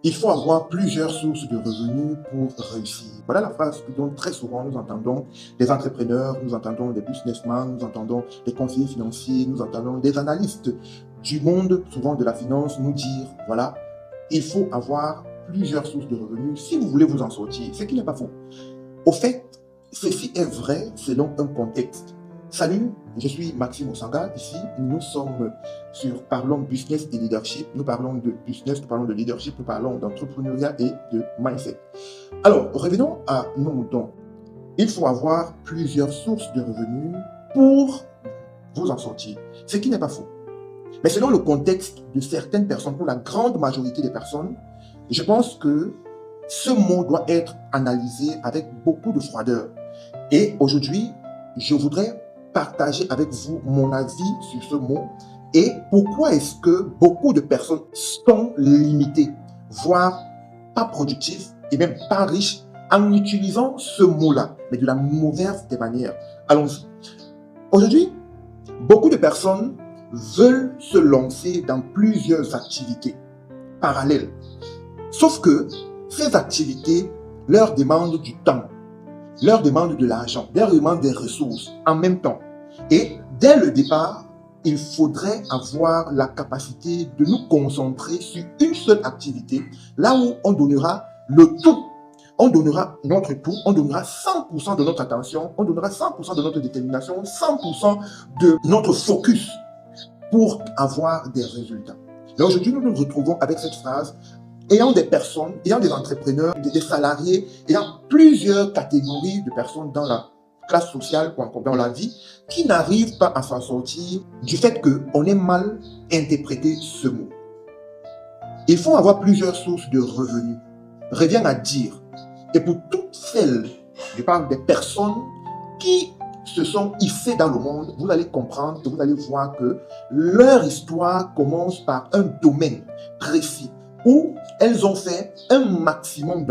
Il faut avoir plusieurs sources de revenus pour réussir. Voilà la phrase que donc très souvent nous entendons des entrepreneurs, nous entendons des businessmen, nous entendons des conseillers financiers, nous entendons des analystes du monde, souvent de la finance, nous dire, voilà, il faut avoir plusieurs sources de revenus si vous voulez vous en sortir, ce qui n'est pas faux. Au fait, ceci est vrai selon un contexte. Salut, je suis Maxime Osanga. Ici, nous sommes sur Parlons Business et Leadership. Nous parlons de business, nous parlons de leadership, nous parlons d'entrepreneuriat et de mindset. Alors, revenons à nos moutons. Il faut avoir plusieurs sources de revenus pour vous en sortir, ce qui n'est pas faux. Mais selon le contexte de certaines personnes, pour la grande majorité des personnes, je pense que ce mot doit être analysé avec beaucoup de froideur. Et aujourd'hui, je voudrais partager avec vous mon avis sur ce mot et pourquoi est-ce que beaucoup de personnes sont limitées, voire pas productives et même pas riches en utilisant ce mot-là, mais de la mauvaise des manières. Allons-y. Aujourd'hui, beaucoup de personnes veulent se lancer dans plusieurs activités parallèles. Sauf que ces activités leur demandent du temps, leur demandent de l'argent, leur demandent des ressources en même temps. Et dès le départ, il faudrait avoir la capacité de nous concentrer sur une seule activité, là où on donnera le tout. On donnera notre tout, on donnera 100% de notre attention, on donnera 100% de notre détermination, 100% de notre focus pour avoir des résultats. Et aujourd'hui, nous nous retrouvons avec cette phrase ayant des personnes, ayant des entrepreneurs, des salariés, ayant plusieurs catégories de personnes dans la classe sociale ou encore dans la vie qui n'arrivent pas à s'en sortir du fait qu'on ait mal interprété ce mot. Il faut avoir plusieurs sources de revenus. Revient à dire, et pour toutes celles, je parle des personnes qui se sont hissées dans le monde, vous allez comprendre, vous allez voir que leur histoire commence par un domaine précis où elles ont fait un maximum